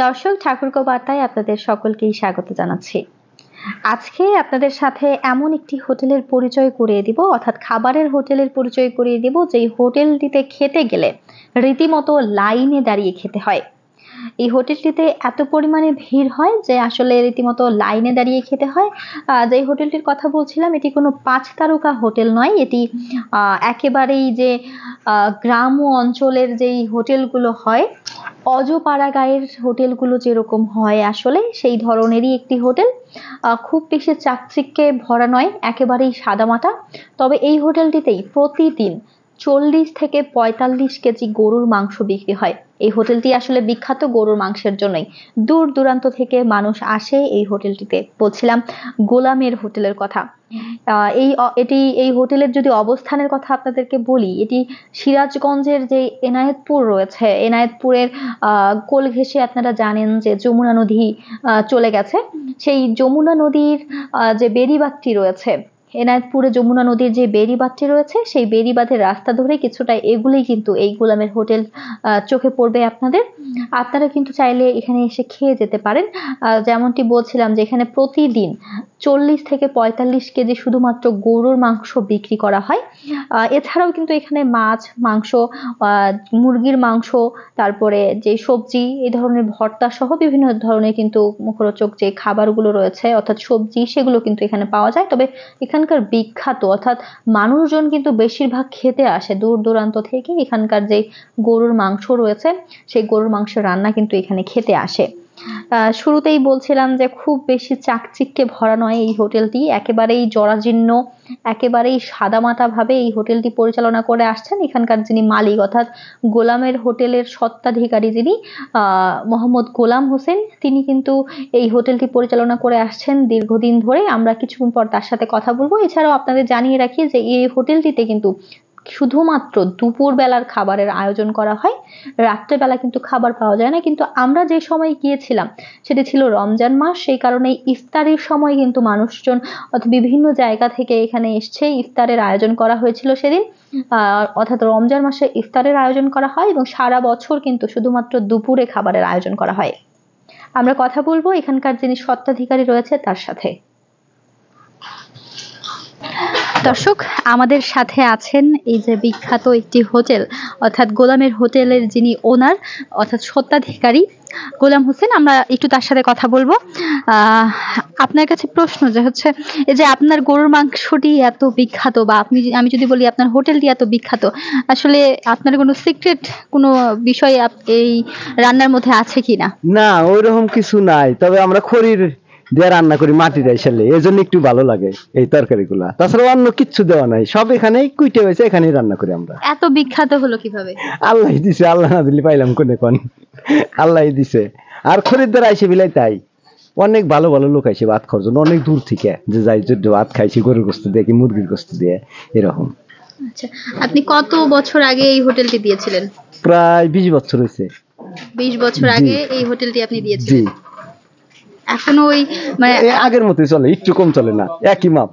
দর্শক, ঠাকুরকো বার্তায় আপনাদের সকলকেই স্বাগত জানাচ্ছি। আজকে আপনাদের সাথে এমন একটি হোটেলের পরিচয় করিয়ে দিব, অর্থাৎ খাবারের হোটেলের পরিচয় করিয়ে দিব যেই হোটেলটিতে খেতে গেলে রীতিমতো লাইনে দাঁড়িয়ে খেতে হয়। এই হোটেলটিতে এত পরিমাণে ভিড় হয় যে আসলে রীতিমতো লাইনে দাঁড়িয়ে খেতে হয়। যে হোটেলটির কথা বলছিলাম এটি কোনো 5 তারকা হোটেল নয়, এটি একেবারেই যে গ্রাম্য অঞ্চলের যেই হোটেলগুলো হয়, অজপাড়া গায়ের হোটেলগুলো যেরকম হয় আসলে সেই ধরনেরই একটি হোটেল। খুব বেশি চাকচিক্যে ভরা নয়, একেবারেই সাদামাটা। তবে এই হোটেলটিতেই প্রতিদিন 40 থেকে 45 কেজি গরুর মাংস বিক্রি হয়। এই হোটেলটি আসলে বিখ্যাত গরুর মাংসের জন্যই। দূর দূরান্ত থেকে মানুষ আসে এই হোটেলটিতে। বলছিলাম গোলামের হোটেলের কথা। এই হোটেলের যদি অবস্থানের কথা আপনাদেরকে বলি, এটি সিরাজগঞ্জের যে এনায়েতপুর রয়েছে, এনায়েতপুরের কোল ঘেঁষে আপনারা জানেন যে যমুনা নদী চলে গেছে। সেই যমুনা নদীর যে বেড়িবাঁধটি রয়েছে, এনায়েতপুরে যমুনা নদীর যে বেড়িবাঁধটি রয়েছে, সেই বেড়িবাঁধের রাস্তা ধরে কিছুটা এগুলেই কিন্তু এই গোলামের হোটেল চোখে পড়বে আপনাদের। আপনারা কিন্তু চাইলে এখানে এসে খেয়ে যেতে পারেন। যেমনটি বলছিলাম যে এখানে প্রতিদিন 40 থেকে 45 কেজি শুধুমাত্র গরুর মাংস বিক্রি করা হয়। এছাড়াও কিন্তু এখানে মাছ, মাংস, মুরগির মাংস, তারপরে যে সবজি, এই ধরনের ভর্তা সহ বিভিন্ন ধরনের কিন্তু মুখরোচক যে খাবারগুলো রয়েছে অর্থাৎ সবজি, সেগুলো কিন্তু এখানে পাওয়া যায়। তবে এখানকার বিখ্যাত অর্থাৎ মানুষজন কিন্তু বেশিরভাগ খেতে আসে দূর দূরান্ত থেকে। এখানকার যে গরুর মাংস রয়েছে সেই গরুর মাংস রান্না কিন্তু এখানে খেতে আসে। শুরুতেই বলছিলাম যে খুব বেশি চাকচিক্যে ভরা নয় এই হোটেলটি, একেবারেই জরাজীর্ণ, একেবারেই সাদামাটা ভাবে এই হোটেলটি পরিচালনা করে আসছেন এখানকার যিনি মালিক, অর্থাৎ গোলামের হোটেলের স্বত্বাধিকারী যিনি মোহাম্মদ গোলাম হোসেন, তিনি কিন্তু এই হোটেলটি পরিচালনা করে আসছেন দীর্ঘদিন ধরে। আমরা কিছুক্ষণ পর তার সাথে কথা বলবো। এছাড়াও আপনাদের জানিয়ে রাখি যে এই হোটেলটিতে কিন্তু শুধুমাত্র দুপুর বেলার খাবারের আয়োজন করা হয়, রাত্রেবেলা কিন্তু খাবার পাওয়া যায় না। কিন্তু আমরা যে সময় গিয়েছিলাম সেটি ছিল রমজান মাস, সেই কারণে ইফতারের সময় কিন্তু মানুষজন অর্থাৎ বিভিন্ন জায়গা থেকে এখানে এসছে, ইফতারের আয়োজন করা হয়েছিল সেদিন। অর্থাৎ রমজান মাসে ইফতারের আয়োজন করা হয় এবং সারা বছর কিন্তু শুধুমাত্র দুপুরে খাবারের আয়োজন করা হয়। আমরা কথা বলবো এখানকার যিনি স্বত্বাধিকারী রয়েছে তার সাথে। দর্শক, আমাদের সাথে আছেন এই যে বিখ্যাত একটি হোটেল অর্থাৎ গোলামের হোটেলের যিনি ওনার অর্থাৎ স্বত্বাধিকারী গোলাম হোসেন। আমরা একটু তার সাথে কথা বলবো। আপনার কাছে প্রশ্ন যে হচ্ছে, এই যে আপনার গরুর মাংসটি এত বিখ্যাত, বা আমি যদি বলি আপনার হোটেলটি এত বিখ্যাত, আসলে আপনার কোনো সিক্রেট কোনো বিষয় এই রান্নার মধ্যে আছে কিনা? না, ওইরকম কিছু নাই, তবে আমরা খড়ির দিয়ে রান্না করি, মাটির আইসালে, এই জন্য একটু ভালো লাগে এই তরকারিগুলা। তাছাড়া অন্য কিচ্ছু দেওয়া নাই, সব এখানেই কুইটে হয়েছে, এখানেই রান্না করি আমরা। এত বিখ্যাত হলো কিভাবে? আল্লাহ দিছে, আল্লাহ না দিলে পাইলাম কোনে কোন, আল্লাহ দিছে। আর খরিদ্দার আইসে বিলাই তাই অনেক ভালো ভালো লোক আইসে ভাত খাওয়ার জন্য অনেক দূর থেকে, যে যাই ভাত খাইছি গরুর গোস্ত দিয়ে কি মুরগির গোস্ত দিয়ে এরকম। আচ্ছা, আপনি কত বছর আগে এই হোটেলটি দিয়েছিলেন? প্রায় 20 বছর হয়েছে। 20 বছর আগে এই হোটেলটি আপনি দিয়েছিলেন? এখনো ওই মানে আগের মতোই চলে, একটু কম চলে না, একই মাপ।